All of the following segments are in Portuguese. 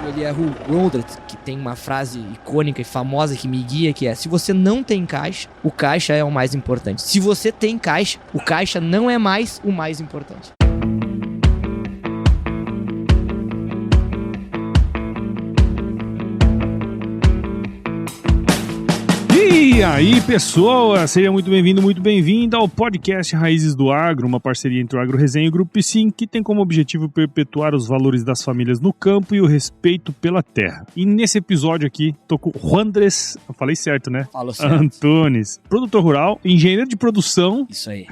o Eliyahu Goldratt, que tem uma frase icônica e famosa que me guia, que é: se você não tem caixa, o caixa é o mais importante. Se você tem caixa, o caixa não é mais o mais importante. E aí, pessoal, seja muito bem-vindo, muito bem-vinda ao podcast Raízes do Agro, uma parceria entre o Agro Resenha e o Grupo Piscin, que tem como objetivo perpetuar os valores das famílias no campo e o respeito pela terra. E nesse episódio aqui, tô com o Juandres, eu falei certo, né? Falou certo. Antunes, produtor rural, engenheiro de produção. Isso aí.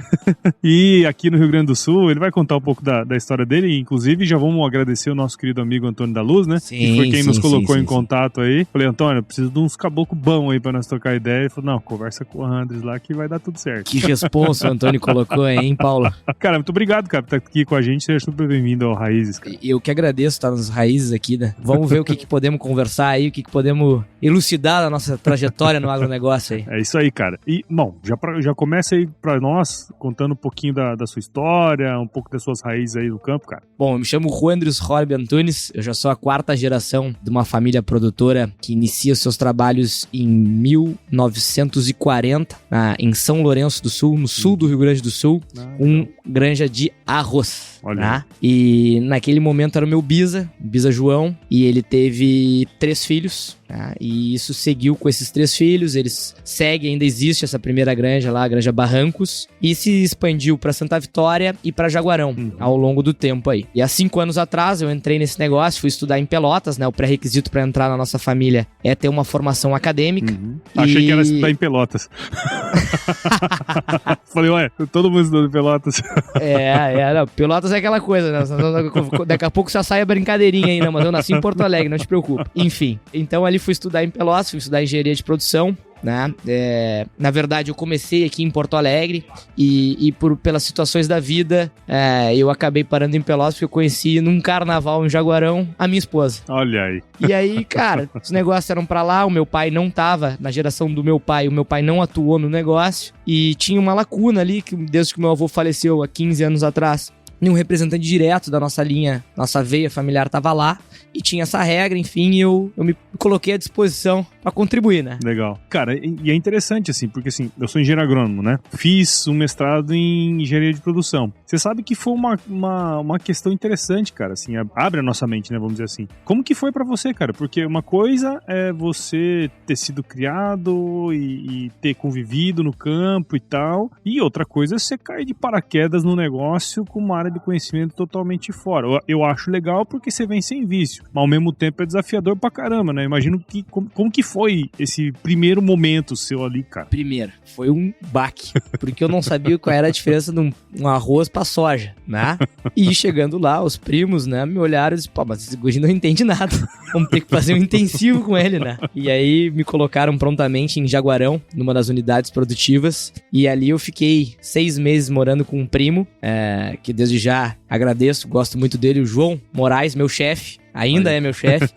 E aqui no Rio Grande do Sul, ele vai contar um pouco da história dele, inclusive já vamos agradecer o nosso querido amigo Antônio da Luz, né? Sim, que foi quem nos colocou em sim. contato aí. Falei, Antônio, eu preciso de uns caboclos bons aí pra nós trocar ideia. Ele falou, não, conversa com o Andres lá que vai dar tudo certo. Que responsa o Antônio colocou aí, hein, Paulo? Cara, muito obrigado, cara, por estar aqui com a gente. Seja super bem-vindo ao Raízes, cara. Eu que agradeço estar nas raízes aqui, né? Vamos ver o que podemos conversar aí, o que podemos elucidar da nossa trajetória no agronegócio aí. É isso aí, cara. E, bom, já começa aí pra nós, contando um pouquinho da sua história, um pouco das suas raízes aí no campo, cara. Bom, eu me chamo Juandres Horbe Antunes, eu já sou a 4ª geração de uma família produtora que inicia seus trabalhos em 1940, em São Lourenço do Sul, no sul do Rio Grande do Sul, granja de arroz. Olha. E naquele momento era o meu bisa João, e ele teve 3 filhos. E isso seguiu com esses 3 filhos, eles seguem, ainda existe essa primeira granja lá, a Granja Barrancos, e se expandiu para Santa Vitória e para Jaguarão ao longo do tempo aí. E há 5 anos atrás eu entrei nesse negócio, fui estudar em Pelotas, né? O pré-requisito para entrar na nossa família é ter uma formação acadêmica. Achei que era estudar em Pelotas. Falei, ué, todo mundo estudando em Pelotas. Não, Pelotas é aquela coisa, né? Daqui a pouco só sai a brincadeirinha aí, né? Mas eu nasci em Porto Alegre, não te preocupe. Enfim, então ali fui estudar em Pelotas, fui estudar engenharia de produção, né? Na verdade, eu comecei aqui em Porto Alegre e pelas situações da vida, eu acabei parando em Pelotas porque eu conheci num carnaval em Jaguarão a minha esposa. Olha aí. E aí, cara, os negócios eram pra lá, o meu pai não tava, na geração do meu pai, o meu pai não atuou no negócio e tinha uma lacuna ali, que desde que meu avô faleceu há 15 anos atrás, nenhum representante direto da nossa linha, nossa veia familiar tava lá. E tinha essa regra, enfim, eu me coloquei à disposição pra contribuir, né? Legal. Cara, e é interessante, assim, porque, assim, eu sou engenheiro agrônomo, né? Fiz um mestrado em engenharia de produção. Você sabe que foi uma questão interessante, cara, assim, abre a nossa mente, né, vamos dizer assim. Como que foi pra você, cara? Porque uma coisa é você ter sido criado e ter convivido no campo e tal, e outra coisa é você cair de paraquedas no negócio com uma área de conhecimento totalmente fora. Eu acho legal porque você vem sem vício. Mas ao mesmo tempo é desafiador pra caramba, né? Imagino que como que foi esse primeiro momento seu ali, cara? Primeiro, foi um baque, porque eu não sabia qual era a diferença de um arroz pra soja, né? E chegando lá, os primos, né, me olharam e disseram, pô, mas esse guri não entende nada, vamos ter que fazer um intensivo com ele, né? E aí me colocaram prontamente em Jaguarão, numa das unidades produtivas, e ali eu fiquei 6 meses morando com um primo, que desde já agradeço, gosto muito dele, o João Moraes, meu chefe. Ainda é meu chefe.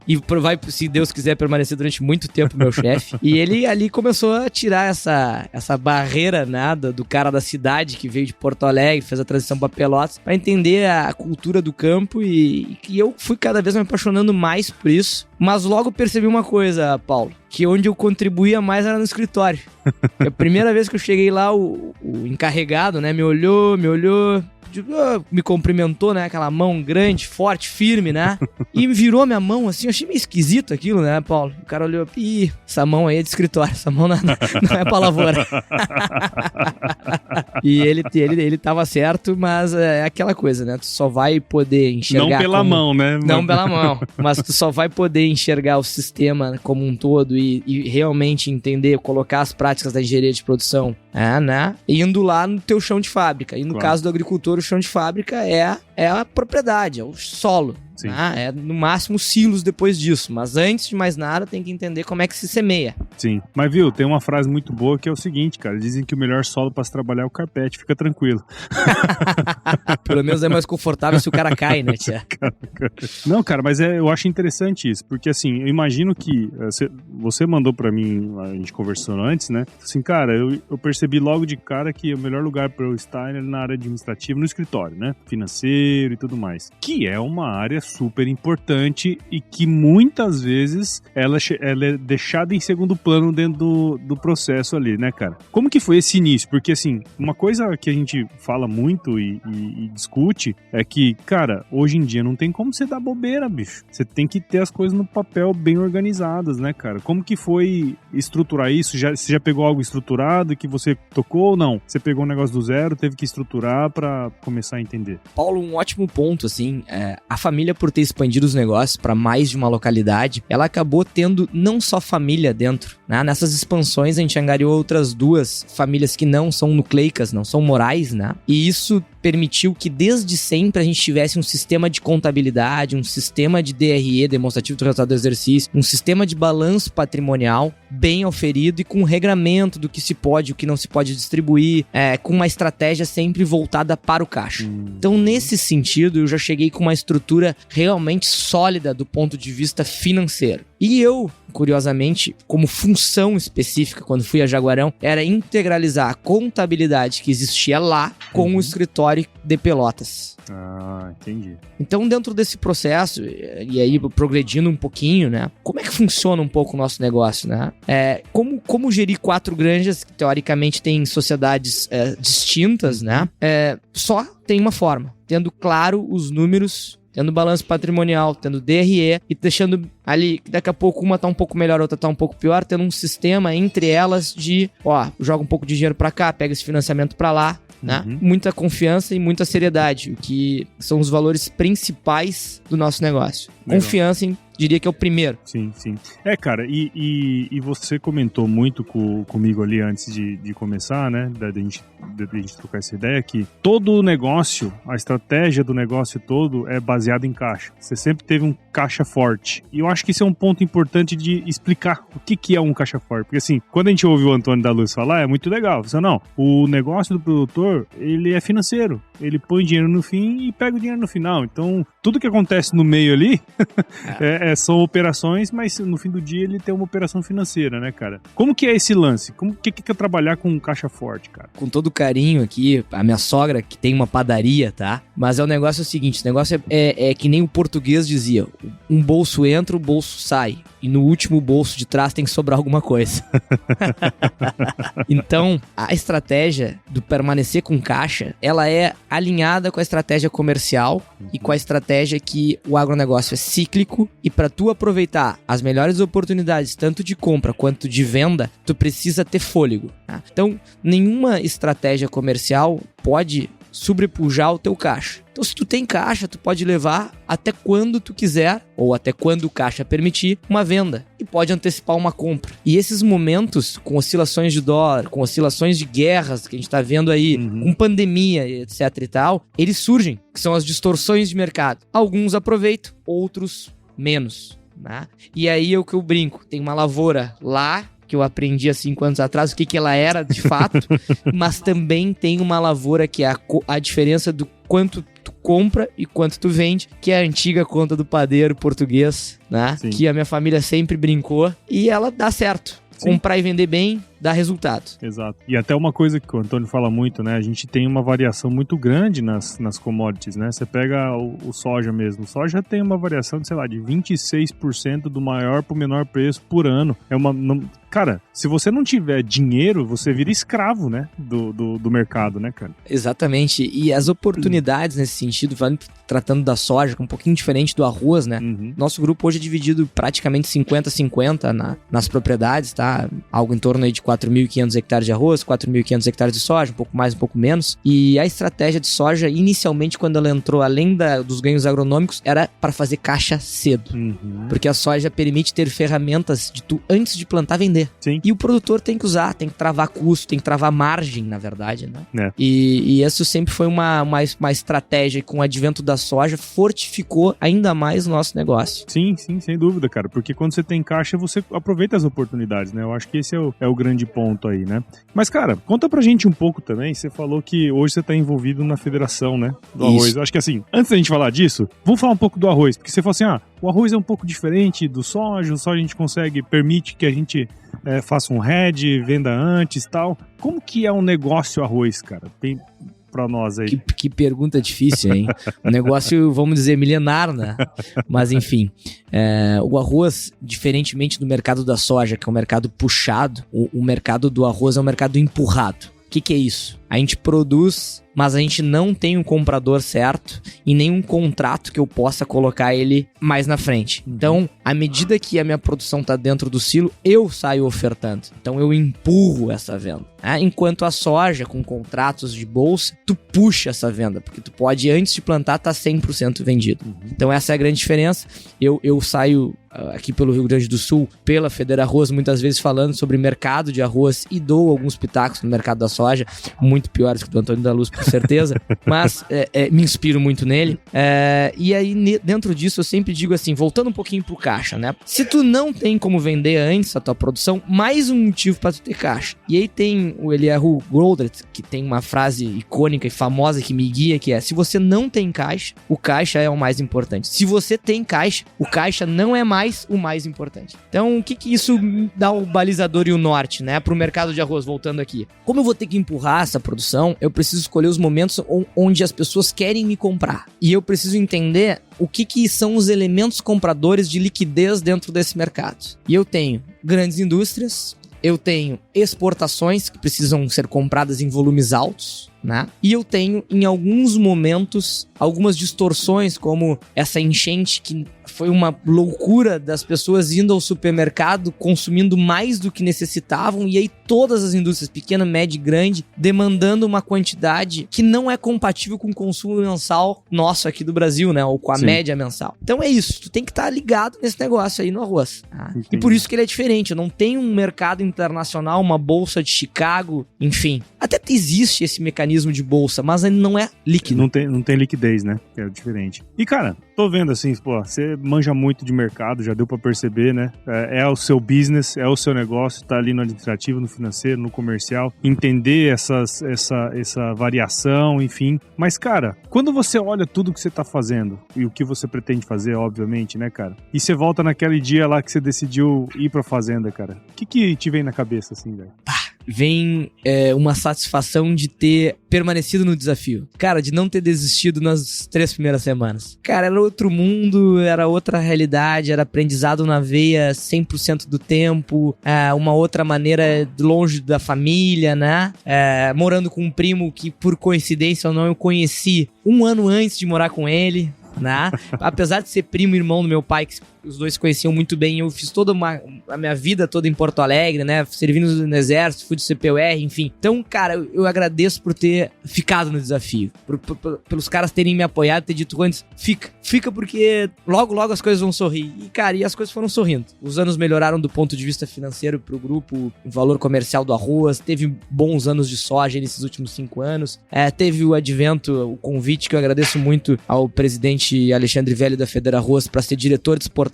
E vai, se Deus quiser, permanecer durante muito tempo meu chefe. E ele ali começou a tirar essa barreira, né, do cara da cidade que veio de Porto Alegre, fez a transição para Pelotas, para entender a cultura do campo. E eu fui cada vez me apaixonando mais por isso. Mas logo percebi uma coisa, Paulo, que onde eu contribuía mais era no escritório. A primeira vez que eu cheguei lá, o encarregado, né, me olhou, me cumprimentou, né? Aquela mão grande, forte, firme, né? E virou minha mão assim, eu achei meio esquisito aquilo, né, Paulo? O cara olhou, essa mão aí é de escritório, essa mão não é pra lavoura. E ele tava certo, mas é aquela coisa, né? Tu só vai poder enxergar... Não pela mão, né? Não pela mão, mas tu só vai poder enxergar o sistema como um todo e realmente entender, colocar as práticas da engenharia de produção, né? Indo lá no teu chão de fábrica. E no caso do agricultor, o chão de fábrica é a propriedade, é o solo. Né? É no máximo silos depois disso, mas antes de mais nada tem que entender como é que se semeia. Sim, mas viu, tem uma frase muito boa que é o seguinte, cara, dizem que o melhor solo para se trabalhar é o carpete, fica tranquilo. Pelo menos é mais confortável se o cara cai, né, tia? Não, cara, mas eu acho interessante isso, porque assim, eu imagino que você mandou pra mim, a gente conversando antes, né, assim, cara, eu percebi logo de cara que o melhor lugar para eu estar é na área administrativa, no escritório, né? Financeiro e tudo mais. Que é uma área super importante e que muitas vezes ela é deixada em segundo plano dentro do processo ali, né, cara? Como que foi esse início? Porque, assim, uma coisa que a gente fala muito e discute é que, cara, hoje em dia não tem como você dar bobeira, bicho. Você tem que ter as coisas no papel bem organizadas, né, cara? Como que foi estruturar isso? Você já pegou algo estruturado que você tocou ou não? Você pegou um negócio do zero, teve que estruturar pra começar a entender? Paulo, um ótimo ponto, assim, a família, por ter expandido os negócios para mais de uma localidade, ela acabou tendo não só família dentro, né? Nessas expansões a gente angariou outras 2 famílias que não são nucleicas, não são morais, né? E isso permitiu que desde sempre a gente tivesse um sistema de contabilidade, um sistema de DRE, demonstrativo do resultado do exercício, um sistema de balanço patrimonial bem auferido e com um regramento do que se pode e o que não se pode distribuir, com uma estratégia sempre voltada para o caixa. Então, nesse sentido, eu já cheguei com uma estrutura realmente sólida do ponto de vista financeiro. E eu, curiosamente, como função específica, quando fui a Jaguarão, era integralizar a contabilidade que existia lá com o escritório de Pelotas. Ah, entendi. Então, dentro desse processo, e aí progredindo um pouquinho, né? Como é que funciona um pouco o nosso negócio, né? Como gerir 4 granjas, que teoricamente têm sociedades distintas, né? Só tem uma forma. Tendo claro os números, tendo balanço patrimonial, tendo DRE e deixando ali, daqui a pouco uma tá um pouco melhor, outra tá um pouco pior, tendo um sistema entre elas de, joga um pouco de dinheiro pra cá, pega esse financiamento pra lá, né? Muita confiança e muita seriedade, o que são os valores principais do nosso negócio. Legal. Confiança diria que é o primeiro. Sim, sim. Cara, e você comentou muito comigo ali antes de começar, né, da gente trocar essa ideia, que todo o negócio, a estratégia do negócio todo é baseada em caixa. Você sempre teve um caixa forte. E eu acho que isso é um ponto importante de explicar o que é um caixa forte. Porque assim, quando a gente ouve o Antônio da Luz falar, é muito legal. Você não, o negócio do produtor, ele é financeiro. Ele põe dinheiro no fim e pega o dinheiro no final. Então, tudo que acontece no meio ali são operações, mas no fim do dia ele tem uma operação financeira, né, cara? Como que é esse lance? O que é trabalhar com um caixa forte, cara? Com todo carinho aqui, a minha sogra que tem uma padaria, tá? Mas o negócio é o seguinte, o negócio é que nem o português dizia, um bolso entra, o bolso sai. E no último bolso de trás tem que sobrar alguma coisa. Então, a estratégia do permanecer com caixa, ela é alinhada com a estratégia comercial e com a estratégia que o agronegócio é cíclico e para tu aproveitar as melhores oportunidades, tanto de compra quanto de venda, tu precisa ter fôlego. Tá? Então, nenhuma estratégia comercial pode sobrepujar o teu caixa. Então, se tu tem caixa, tu pode levar até quando tu quiser, ou até quando o caixa permitir, uma venda. E pode antecipar uma compra. E esses momentos, com oscilações de dólar, com oscilações de guerras que a gente tá vendo aí, com pandemia, etc e tal, eles surgem, que são as distorções de mercado. Alguns aproveitam, outros menos. Né? E aí é o que eu brinco. Tem uma lavoura lá, que eu aprendi há 5 anos atrás, o que ela era de fato, mas também tem uma lavoura que é a diferença do quanto tu compra e quanto tu vende, que é a antiga conta do padeiro português, né? Sim. Que a minha família sempre brincou, e ela dá certo. Sim. Comprar e vender bem dá resultado. Exato. E até uma coisa que o Antônio fala muito, né? A gente tem uma variação muito grande nas commodities, né? Você pega o soja mesmo. O soja tem uma variação de, sei lá, de 26% do maior pro menor preço por ano. Cara, se você não tiver dinheiro, você vira escravo, né? Do mercado, né, cara? Exatamente. E as oportunidades nesse sentido, tratando da soja, que é um pouquinho diferente do arroz, né? Nosso grupo hoje é dividido praticamente 50-50 nas propriedades, tá? Algo em torno aí de 4.500 hectares de arroz, 4.500 hectares de soja, um pouco mais, um pouco menos. E a estratégia de soja, inicialmente, quando ela entrou, além dos ganhos agronômicos, era para fazer caixa cedo. Porque a soja permite ter ferramentas de tu, antes de plantar, vender. Sim. E o produtor tem que usar, tem que travar custo, tem que travar margem, na verdade, né? E isso sempre foi uma estratégia, com o advento da soja, fortificou ainda mais o nosso negócio. Sim, sem dúvida, cara. Porque quando você tem caixa, você aproveita as oportunidades, né? Eu acho que esse é o grande ponto aí, né? Mas, cara, conta pra gente um pouco também. Você falou que hoje você tá envolvido na federação, né? Do arroz. Eu acho que assim, antes da gente falar disso, vamos falar um pouco do arroz. Porque você falou assim, o arroz é um pouco diferente do soja. O soja a gente permite que a gente faço um hedge, venda antes e tal. Como que é um negócio arroz, cara? Tem pra nós aí. Que pergunta difícil, hein? Um negócio, vamos dizer, milenar, né? Mas enfim, o arroz, diferentemente do mercado da soja, que é um mercado puxado, o mercado do arroz é um mercado empurrado. O que é isso? A gente produz, mas a gente não tem um comprador certo e nenhum contrato que eu possa colocar ele mais na frente. Então, à medida que a minha produção está dentro do silo, eu saio ofertando. Então, eu empurro essa venda. Enquanto a soja, com contratos de bolsa, tu puxa essa venda, porque tu pode, antes de plantar, estar 100% vendido. Então, essa é a grande diferença. Eu saio aqui pelo Rio Grande do Sul, pela FederArroz, muitas vezes falando sobre mercado de arroz e dou alguns pitacos no mercado da soja, muito piores que o do Antônio da Luz, com certeza, mas me inspiro muito nele. E aí, dentro disso, eu sempre digo assim, voltando um pouquinho pro caixa, né? Se tu não tem como vender antes a tua produção, mais um motivo para tu ter caixa. E aí tem o Eliyahu Goldratt, que tem uma frase icônica e famosa que me guia, que é: se você não tem caixa, o caixa é o mais importante. Se você tem caixa, o caixa não é mais o mais importante. Então, o que isso dá o balizador e o norte, né? Pro mercado de arroz, voltando aqui. Como eu vou ter que empurrar essa produção, eu preciso escolher os momentos onde as pessoas querem me comprar. E eu preciso entender o que são os elementos compradores de liquidez dentro desse mercado. E eu tenho grandes indústrias, eu tenho exportações que precisam ser compradas em volumes altos, né? E eu tenho, em alguns momentos, algumas distorções, como essa enchente que foi uma loucura das pessoas indo ao supermercado, consumindo mais do que necessitavam, e aí todas as indústrias, pequena, média e grande, demandando uma quantidade que não é compatível com o consumo mensal nosso aqui do Brasil, né? Ou com a média mensal. Então é isso, tu tem que estar ligado nesse negócio aí no arroz. Tá? E por isso que ele é diferente, eu não tenho um mercado internacional, uma bolsa de Chicago, enfim. Até existe esse mecanismo de bolsa, mas ele não é líquido. Não tem liquidez, né? Que é diferente. E, cara, tô vendo assim, pô, você manja muito de mercado, já deu pra perceber, né? É o seu business, é o seu negócio, tá ali no administrativo, no financeiro, no comercial, entender essa variação, enfim. Mas, cara, quando você olha tudo que você tá fazendo e o que você pretende fazer, obviamente, né, cara? E você volta naquele dia lá que você decidiu ir pra fazenda, cara. O que te vem na cabeça, assim, velho? Vem uma satisfação de ter permanecido no desafio. Cara, de não ter desistido nas 3 primeiras semanas. Cara, era outro mundo, era outra realidade, era aprendizado na veia 100% do tempo, uma outra maneira longe da família, né? Morando com um primo que, por coincidência ou não, eu conheci 1 ano antes de morar com ele, né? Apesar de ser primo e irmão do meu pai, que os dois se conheciam muito bem, eu fiz toda a minha vida toda em Porto Alegre, né? Servindo no exército, fui do CPUR, enfim. Então, cara, eu agradeço por ter ficado no desafio. Pelos caras terem me apoiado, ter dito antes, fica porque logo as coisas vão sorrir. E, cara, as coisas foram sorrindo. Os anos melhoraram do ponto de vista financeiro pro grupo, o valor comercial do arroz, teve bons anos de soja nesses últimos 5 anos. Teve o advento, o convite que eu agradeço muito ao presidente Alexandre Velho da FederArroz para ser diretor de exportação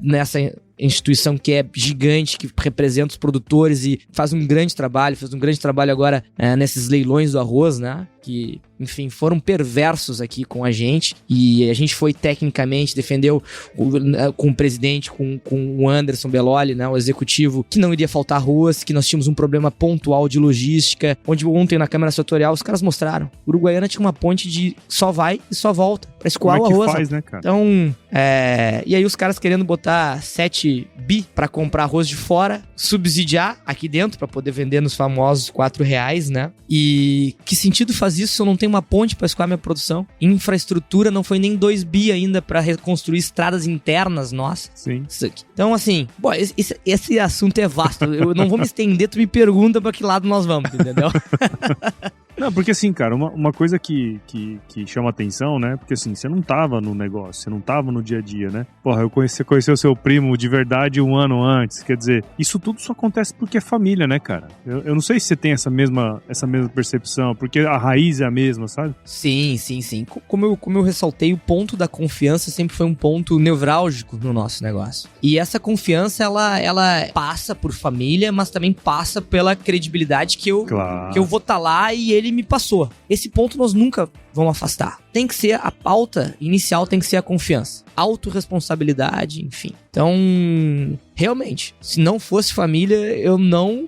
nessa instituição que é gigante, que representa os produtores e faz um grande trabalho agora nesses leilões do arroz, né? Que, enfim, foram perversos aqui com a gente, e a gente foi tecnicamente, defendeu com o presidente, com o Anderson Belloli, né, o executivo, que não iria faltar arroz, que nós tínhamos um problema pontual de logística, onde ontem na Câmara Setorial os caras mostraram, Uruguaiana tinha uma ponte de só vai e só volta pra escoar o arroz. Faz, né, cara? Então, e aí os caras querendo botar 7 bi pra comprar arroz de fora, subsidiar aqui dentro pra poder vender nos famosos R$4, né? E que sentido faz isso se eu não tenho uma ponte pra escoar minha produção? Infraestrutura não foi nem 2 bi ainda pra reconstruir estradas internas nossas. Sim. Então, assim, bom, esse assunto é vasto. Eu não vou me estender, tu me pergunta pra que lado nós vamos, entendeu? Não, porque assim, cara, uma coisa que chama atenção, né? Porque assim, você não tava no negócio, você não tava no dia a dia, né? Porra, você conheceu seu primo de verdade 1 ano antes, quer dizer, isso tudo só acontece porque é família, né, cara? Eu não sei se você tem essa mesma percepção, porque a raiz é a mesma, sabe? Sim. Como eu ressaltei, o ponto da confiança sempre foi um ponto nevrálgico no nosso negócio. E essa confiança, ela passa por família, mas também passa pela credibilidade que eu vou estar lá e ele ele me passou. Esse ponto nós nunca vamos afastar. Tem que ser, a pauta inicial tem que ser a confiança. Autorresponsabilidade, enfim. Então, realmente, se não fosse família, eu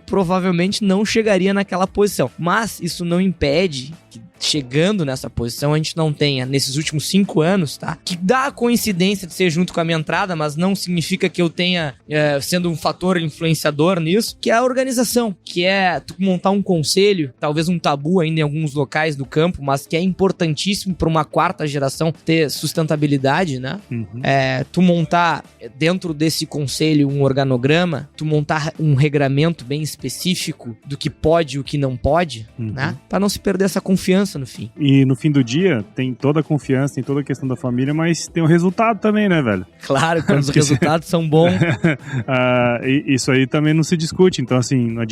provavelmente não chegaria naquela posição. Mas isso não impede que, chegando nessa posição, a gente não tenha, nesses últimos 5 anos, tá? Que dá a coincidência de ser junto com a minha entrada, mas não significa que eu tenha, sendo um fator influenciador nisso, que é a organização, que é tu montar um conselho, talvez um tabu ainda em alguns locais do campo, mas que é importantíssimo para uma 4ª geração ter sustentabilidade, né? Tu montar dentro desse conselho um organograma, tu montar um regramento bem específico do que pode e o que não pode, né? Para não se perder essa confiança no fim. E no fim do dia, tem toda a confiança, tem toda a questão da família, mas tem o resultado também, né, velho? Claro, quando os resultados são bons. Isso aí também não se discute. Então, assim, não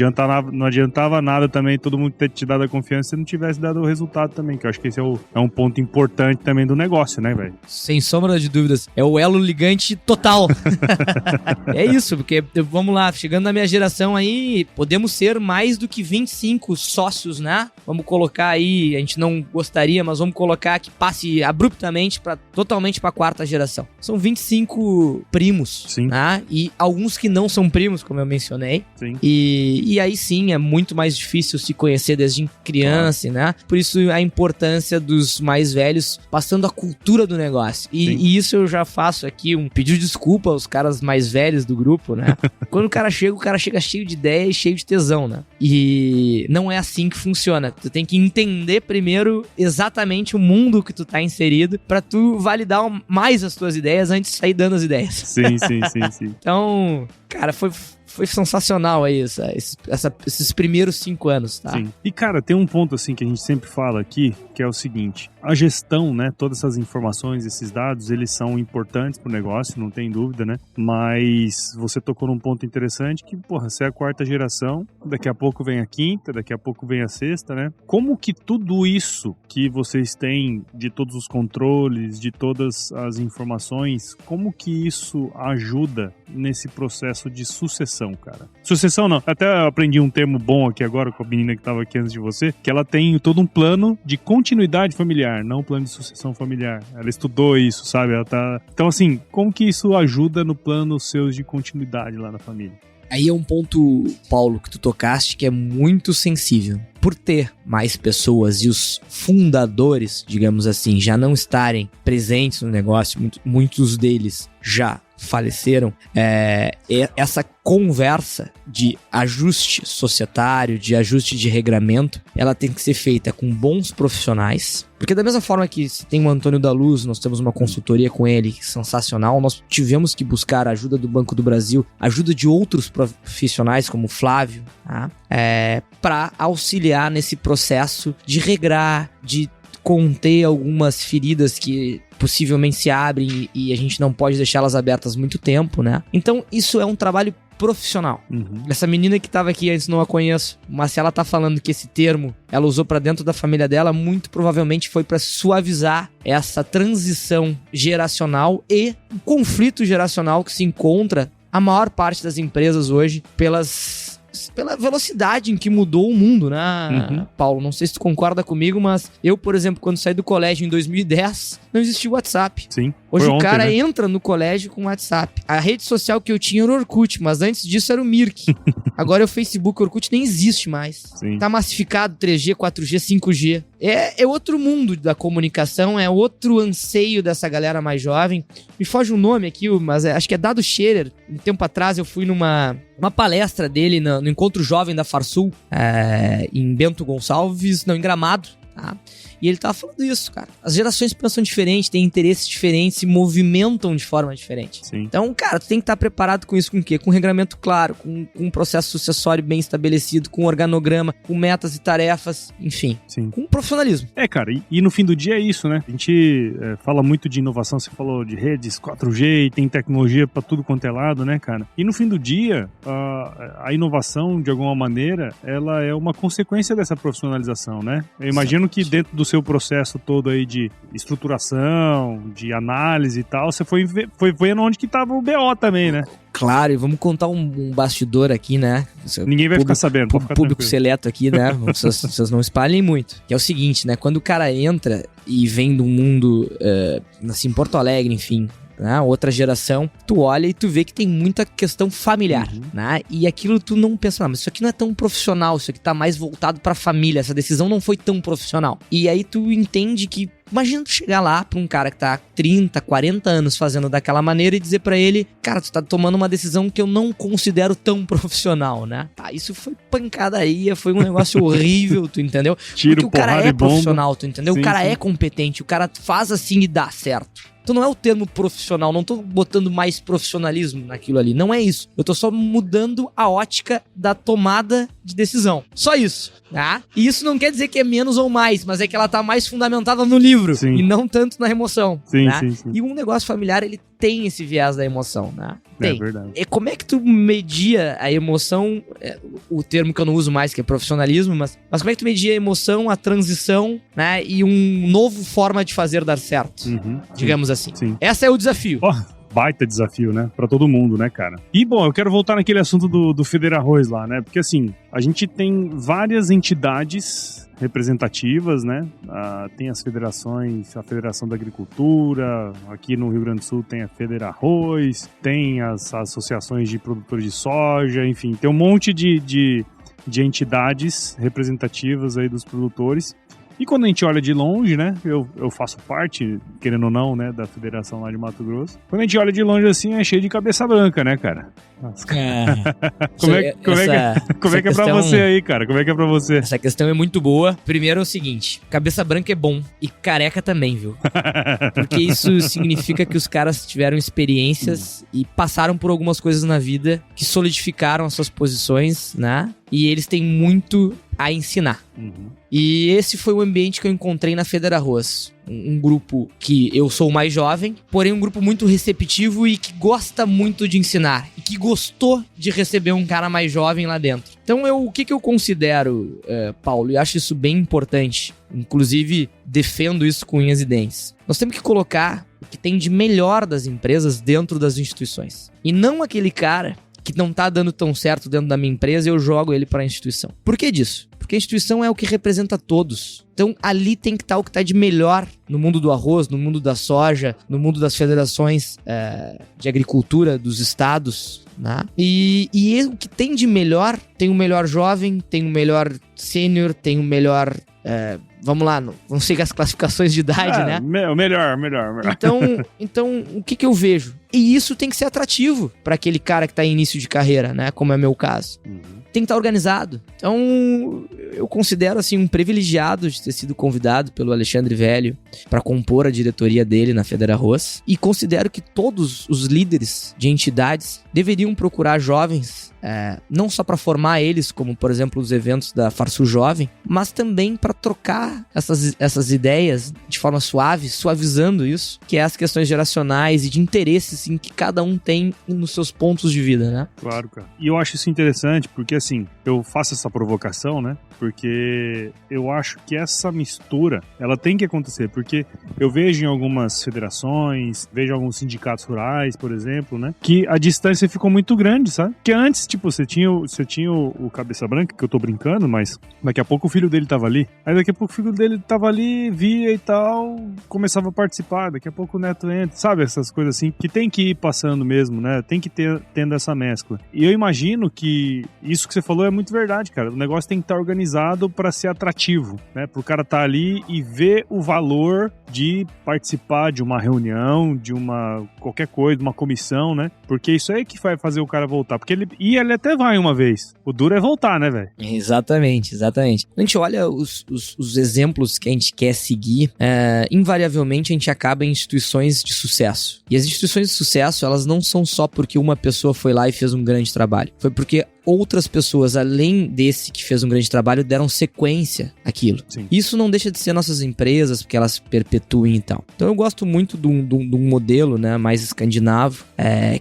adiantava nada também todo mundo ter te dado a confiança se não tivesse dado o resultado também, que eu acho que esse é um ponto importante também do negócio, né, velho? Sem sombra de dúvidas. É o elo ligante total. É isso, porque, vamos lá, chegando na minha geração aí, podemos ser mais do que 25 sócios, né? Vamos colocar aí, a gente não gostaria, mas vamos colocar que passe abruptamente totalmente pra 4ª geração. São 25 primos, sim, né? E alguns que não são primos, como eu mencionei. Sim. E aí sim, é muito mais difícil se conhecer desde criança, né? Por isso a importância dos mais velhos passando a cultura do negócio. E isso eu já faço aqui, um pedido de desculpa aos caras mais velhos do grupo, né? Quando o cara chega cheio de ideia e cheio de tesão, né? E não é assim que funciona. Tu tem que entender primeiro exatamente o mundo que tu tá inserido pra tu validar mais as tuas ideias antes de sair dando as ideias. Sim. Então, cara, foi sensacional aí esses primeiros 5 anos, tá? Sim. E, cara, tem um ponto, assim, que a gente sempre fala aqui, que é o seguinte: a gestão, né, todas essas informações, esses dados, eles são importantes pro negócio, não tem dúvida, né? Mas você tocou num ponto interessante que, porra, você é a 4ª geração, daqui a pouco vem a 5ª, daqui a pouco vem a 6ª, né? Como que tudo isso que vocês têm, de todos os controles, de todas as informações, como que isso ajuda nesse processo de sucessão, cara? Sucessão não, até aprendi um termo bom aqui agora com a menina que tava aqui antes de você, que ela tem todo um plano de continuidade familiar, não um plano de sucessão familiar. Ela estudou isso, sabe? Ela tá... Então, assim, como que isso ajuda no plano seus de continuidade lá na família? Aí é um ponto, Paulo, que tu tocaste, que é muito sensível. Por ter mais pessoas e os fundadores, digamos assim, já não estarem presentes no negócio, muitos deles já faleceram, essa conversa de ajuste societário, de ajuste de regramento, ela tem que ser feita com bons profissionais, porque da mesma forma que se tem o Antônio da Luz, nós temos uma consultoria com ele sensacional, nós tivemos que buscar a ajuda do Banco do Brasil, ajuda de outros profissionais como o Flávio, tá? Para auxiliar nesse processo de regrar, de conter algumas feridas que possivelmente se abrem e a gente não pode deixá-las abertas muito tempo, né? Então isso é um trabalho profissional. Essa menina que tava aqui antes, não a conheço, mas se ela tá falando que esse termo ela usou pra dentro da família dela, muito provavelmente foi pra suavizar essa transição geracional e o conflito geracional que se encontra a maior parte das empresas hoje pela velocidade em que mudou o mundo, né, Paulo? Não sei se tu concorda comigo, mas eu, por exemplo, quando saí do colégio em 2010, não existia o WhatsApp. Sim. Hoje Foi o cara ontem, né? entra no colégio com o WhatsApp. A rede social que eu tinha era o Orkut, mas antes disso era o Mirk. Agora é o Facebook, o Orkut nem existe mais. Sim. Tá massificado 3G, 4G, 5G. É outro mundo da comunicação, é outro anseio dessa galera mais jovem. Me foge um nome aqui, mas acho que é Dado Scherer. Um tempo atrás eu fui numa palestra dele no Encontro Jovem da Farsul, em Bento Gonçalves, não, em Gramado, tá? E ele tava falando isso, cara. As gerações pensam diferente, têm interesses diferentes, se movimentam de forma diferente. Sim. Então, cara, tu tem que estar preparado com isso, com o quê? Com um regramento claro, com um processo sucessório bem estabelecido, com um organograma, com metas e tarefas, enfim. Sim. Com profissionalismo. Cara, e no fim do dia é isso, né? A gente fala muito de inovação, você falou de redes 4G, e tem tecnologia pra tudo quanto é lado, né, cara? E no fim do dia, a inovação, de alguma maneira, ela é uma consequência dessa profissionalização, né? Eu imagino que dentro do seu processo todo aí de estruturação, de análise e tal, você foi vendo onde que tava o BO também, né? Claro, e vamos contar um bastidor aqui, né? Ninguém vai ficar sabendo, pode ficar público tranquilo. seleto aqui, né? Vocês não espalhem muito. Que é o seguinte, né? Quando o cara entra e vem de um mundo, assim, Porto Alegre, enfim, né? Outra geração, tu olha e tu vê que tem muita questão familiar, né? E aquilo tu não pensa, mas isso aqui não é tão profissional, isso aqui tá mais voltado pra família, essa decisão não foi tão profissional. E aí tu entende que, imagina tu chegar lá pra um cara que tá há 30, 40 anos fazendo daquela maneira e dizer pra ele, cara, tu tá tomando uma decisão que eu não considero tão profissional, né? Tá, isso foi pancadaria, foi um negócio horrível, tu entendeu? Tiro, porque o cara porrada é e bomba. profissional, tu entendeu? Sim, o cara sim. é competente, o cara faz assim e dá certo. Então não é o termo profissional, não tô botando mais profissionalismo naquilo ali, não é isso. Eu tô só mudando a ótica da tomada de decisão. Só isso, tá? E isso não quer dizer que é menos ou mais, mas é que ela tá mais fundamentada no livro, Sim. e não tanto na emoção, Sim, né? sim, sim. E um negócio familiar, ele tem esse viés da emoção, né? É Tem. verdade. E como é que tu media a emoção, o termo que eu não uso mais, que é profissionalismo, mas como é que tu media a emoção, a transição, né, e um novo forma de fazer dar certo, digamos assim. Sim. Esse é o desafio. Ó, baita desafio, né? Pra todo mundo, né, cara? E, bom, eu quero voltar naquele assunto do Federarroz lá, né? Porque, assim, a gente tem várias entidades representativas, né? Tem as federações, a Federação da Agricultura, aqui no Rio Grande do Sul tem a Federarroz, tem as associações de produtores de soja, enfim, tem um monte de entidades representativas aí dos produtores. E quando a gente olha de longe, né, eu faço parte, querendo ou não, né, da federação lá de Mato Grosso. Quando a gente olha de longe assim, é cheio de cabeça branca, né, cara? Nossa, como é que é pra você aí, cara? Como é que é pra você? Essa questão é muito boa. Primeiro é o seguinte, cabeça branca é bom e careca também, viu? Porque isso significa que os caras tiveram experiências e passaram por algumas coisas na vida que solidificaram as suas posições, né? E eles têm muito a ensinar. E esse foi o ambiente que eu encontrei na Federarroz. Um grupo que eu sou o mais jovem, porém um grupo muito receptivo e que gosta muito de ensinar. E que gostou de receber um cara mais jovem lá dentro. Então o que eu considero, Paulo, e acho isso bem importante, inclusive defendo isso com unhas e dentes. Nós temos que colocar o que tem de melhor das empresas dentro das instituições. E não aquele cara que não tá dando tão certo dentro da minha empresa, eu jogo ele pra instituição. Por que disso? Porque a instituição é o que representa todos. Então ali tem que estar o que tá de melhor no mundo do arroz, no mundo da soja, no mundo das federações de agricultura dos estados, né? E o que tem de melhor, tem o melhor jovem, tem o melhor sênior, tem o melhor... vamos lá, vamos seguir as classificações de idade, né? Melhor. Então, o que eu vejo? E isso tem que ser atrativo para aquele cara que tá em início de carreira, né? Como é meu caso. Tem que estar organizado. Então, eu considero, assim, um privilegiado de ter sido convidado pelo Alexandre Velho para compor a diretoria dele na Federarroz. E considero que todos os líderes de entidades deveriam procurar jovens, não só para formar eles, como, por exemplo, os eventos da Farsul Jovem, mas também para trocar essas ideias de forma suave, suavizando isso, que é as questões geracionais e de interesses em que cada um tem nos seus pontos de vida, né? Claro, cara. E eu acho isso interessante, porque assim, eu faço essa provocação, né? Porque eu acho que essa mistura, ela tem que acontecer, porque eu vejo em algumas federações, vejo alguns sindicatos rurais, por exemplo, né? Que a distância ficou muito grande, sabe? Que antes, tipo, você tinha o Cabeça Branca, que eu tô brincando, mas daqui a pouco o filho dele tava ali. Aí daqui a pouco o filho dele tava ali, via e tal, começava a participar, daqui a pouco o neto entra, sabe? Essas coisas assim, que tem que ir passando mesmo, né? Tem que tendo essa mescla. E eu imagino que isso que você falou é muito verdade, cara. O negócio tem que estar organizado para ser atrativo, né? Pro cara estar ali e ver o valor de participar de uma reunião, de qualquer coisa, de uma comissão, né? Porque isso aí que vai fazer o cara voltar. Porque ele até vai uma vez. O duro é voltar, né, velho? Exatamente. A gente olha os exemplos que a gente quer seguir, invariavelmente a gente acaba em instituições de sucesso. E as instituições de sucesso, elas não são só porque uma pessoa foi lá e fez um grande trabalho. Foi porque outras pessoas, além desse que fez um grande trabalho, deram sequência àquilo. Sim. Isso não deixa de ser nossas empresas, porque elas perpetuem e tal. Então eu gosto muito de um modelo, né, mais escandinavo,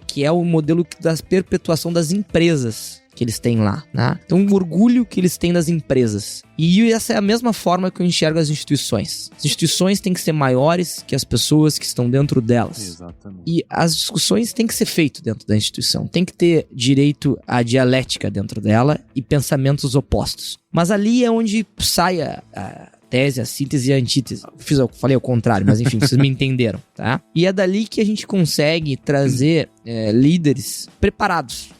que é o modelo da perpetuação das empresas que eles têm lá, né? Então, o orgulho que eles têm das empresas. E essa é a mesma forma que eu enxergo as instituições. As instituições têm que ser maiores que as pessoas que estão dentro delas. Exatamente. E as discussões têm que ser feitas dentro da instituição. Tem que ter direito à dialética dentro dela e pensamentos opostos. Mas ali é onde sai a tese, a síntese e a antítese. Falei ao contrário, mas enfim, vocês me entenderam, tá? E é dali que a gente consegue trazer líderes preparados.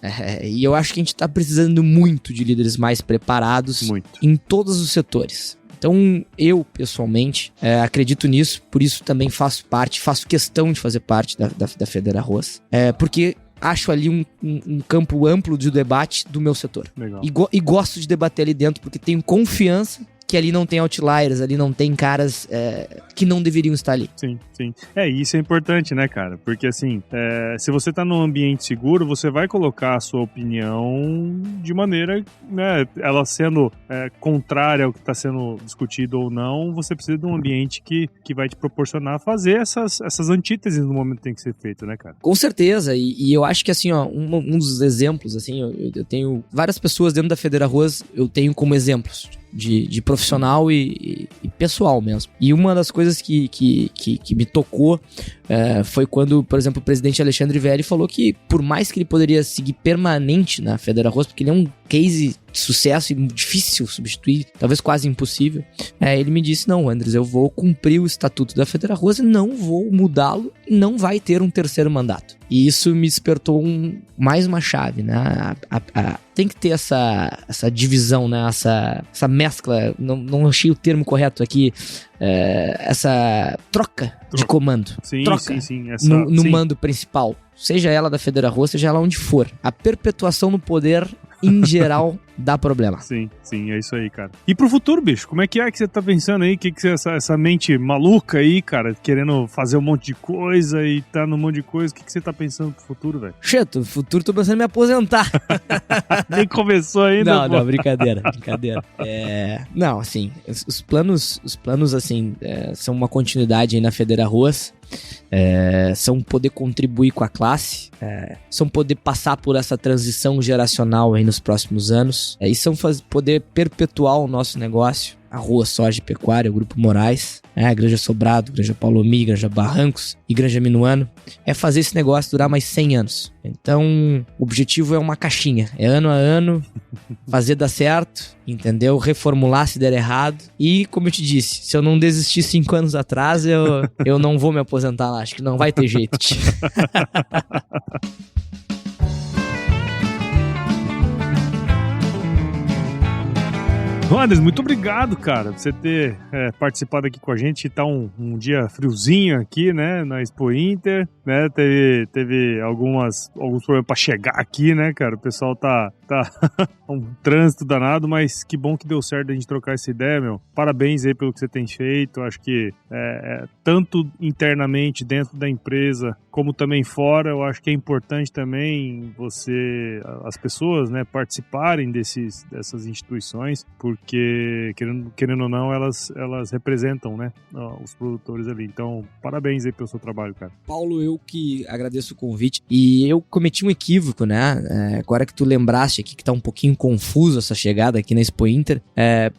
E eu acho que a gente tá precisando muito de líderes mais preparados em todos os setores. Então, eu, pessoalmente, acredito nisso, por isso também faço questão de fazer parte da Federarroz, porque acho ali um campo amplo de debate do meu setor. Legal. E gosto de debater ali dentro, porque tenho confiança que ali não tem outliers, ali não tem caras que não deveriam estar ali. Sim, sim. Isso é importante, né, cara? Porque, assim, se você tá num ambiente seguro, você vai colocar a sua opinião de maneira, né, ela sendo contrária ao que está sendo discutido ou não, você precisa de um ambiente que vai te proporcionar fazer essas antíteses no momento que tem que ser feito, né, cara? Com certeza, e eu acho que, assim, ó, um dos exemplos, assim, eu tenho várias pessoas dentro da Federarroz, eu tenho como exemplos de profissional e pessoal mesmo. E uma das coisas que me tocou foi quando, por exemplo, o presidente Alexandre Velli falou que, por mais que ele poderia seguir permanente na Federarroz, porque ele é um case de sucesso e difícil substituir, talvez quase impossível, ele me disse, não, Andres, eu vou cumprir o estatuto da Federarroz e não vou mudá-lo e não vai ter um terceiro mandato. E isso me despertou mais uma chave, né? Tem que ter essa divisão, né? Essa mescla, não achei o termo correto aqui, essa troca de comando. Sim, troca sim. No mando principal. Seja ela da Federarroz, seja ela onde for. A perpetuação no poder, em geral, dá problema. Sim, é isso aí, cara. E pro futuro, bicho, como é que você tá pensando aí? Que essa mente maluca aí, cara, querendo fazer um monte de coisa e tá num monte de coisa, o que você tá pensando pro futuro, velho? Cheto, no futuro tô pensando em me aposentar. Nem começou ainda, Não, brincadeira. Não, assim, os planos, assim, são uma continuidade aí na Federarroz. São poder contribuir com a classe, são poder passar por essa transição geracional aí nos próximos anos, e são poder perpetuar o nosso negócio, arroz, soja e pecuária, o Grupo Moraes, Granja Sobrado, Granja Paulomi, Granja Barrancos e Granja Minuano, fazer esse negócio durar mais 100 anos. Então, o objetivo é uma caixinha, ano a ano, fazer dar certo, entendeu? Reformular se der errado. E, como eu te disse, se eu não desistir 5 anos atrás, eu não vou me aposentar lá, acho que não vai ter jeito. Anderson, muito obrigado, cara, por você ter participado aqui com a gente. Tá um dia friozinho aqui, né, na Expo Inter, né, teve alguns problemas pra chegar aqui, né, cara, o pessoal tá um trânsito danado, mas que bom que deu certo a gente trocar essa ideia, meu. Parabéns aí pelo que você tem feito, acho que tanto internamente dentro da empresa, como também fora, eu acho que é importante também as pessoas, né, participarem dessas instituições, porque, querendo ou não, elas representam, né, os produtores ali. Então, parabéns aí pelo seu trabalho, cara. Paulo, eu que agradeço o convite. E eu cometi um equívoco, né? Agora que tu lembraste aqui que tá um pouquinho confuso essa chegada aqui na Expo Inter,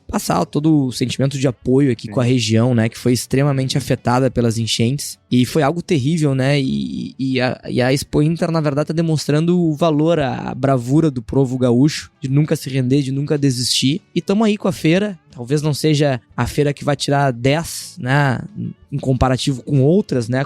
passar todo o sentimento de apoio aqui com a região, né? Que foi extremamente afetada pelas enchentes. E foi algo terrível, né? E a Expo Inter, na verdade, tá demonstrando o valor, a bravura do povo gaúcho, de nunca se render, de nunca desistir. E tamo aí com a feira. Talvez não seja a feira que vai tirar 10, né, em comparativo com outras, né,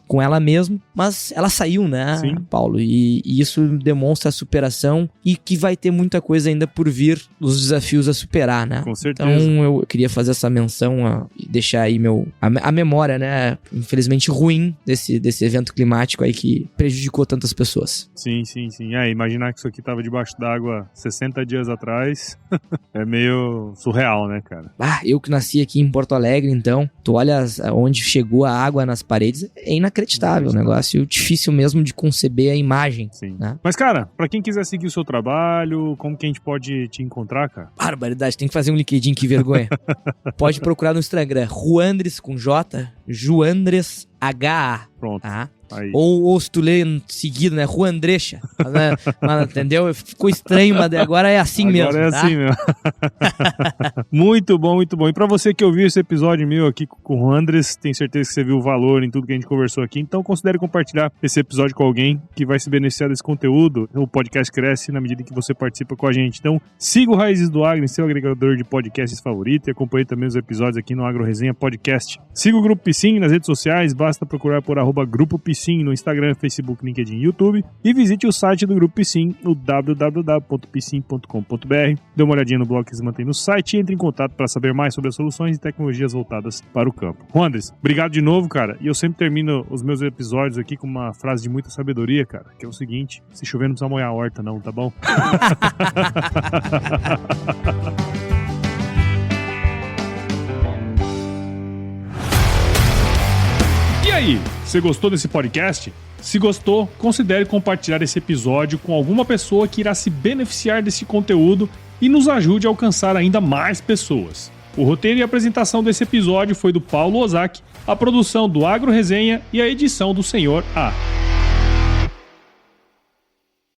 com ela mesma, mas ela saiu, né, Sim. Paulo, e isso demonstra a superação e que vai ter muita coisa ainda por vir, os desafios a superar, né. Com certeza. Então eu queria fazer essa menção e deixar aí a memória, né, infelizmente ruim desse evento climático aí que prejudicou tantas pessoas. Sim. Imaginar que isso aqui tava debaixo d'água 60 dias atrás é meio surreal, né, cara? Eu que nasci aqui em Porto Alegre, então, tu olha onde chegou a água nas paredes, é inacreditável, um negócio difícil mesmo de conceber a imagem. Sim. Né? Mas, cara, pra quem quiser seguir o seu trabalho, como que a gente pode te encontrar, cara? Barbaridade, tem que fazer um LinkedIn, que vergonha. Pode procurar no Instagram, Juandres com J, Juandres HA. Pronto. Tá? Aí. Ou se tu lê seguido, né? Juandrecha. Entendeu? Ficou estranho, mas agora é assim mesmo. Agora é tá? assim mesmo. Muito bom, muito bom. E pra você que ouviu esse episódio meu aqui com o Andres, tenho certeza que você viu o valor em tudo que a gente conversou aqui. Então considere compartilhar esse episódio com alguém que vai se beneficiar desse conteúdo. O podcast cresce na medida que você participa com a gente. Então siga o Raízes do Agro em seu agregador de podcasts favorito e acompanhe também os episódios aqui no Agro Resenha Podcast. Siga o Grupo Piscin nas redes sociais, basta procurar por @Grupo Piscin no Instagram, Facebook, LinkedIn e YouTube. E visite o site do Grupo Piscin, no www.piscin.com.br. Dê uma olhadinha no blog que se mantém no site e entre em contato para saber mais sobre as soluções e tecnologias voltadas para o campo. Andres, obrigado de novo, cara. E eu sempre termino os meus episódios aqui com uma frase de muita sabedoria, cara, que é o seguinte: se chover não precisa molhar a horta não, tá bom? E aí, você gostou desse podcast? Se gostou, considere compartilhar esse episódio com alguma pessoa que irá se beneficiar desse conteúdo e nos ajude a alcançar ainda mais pessoas. O roteiro e a apresentação desse episódio foi do Paulo Ozaki, a produção do Agro Resenha e a edição do Senhor A.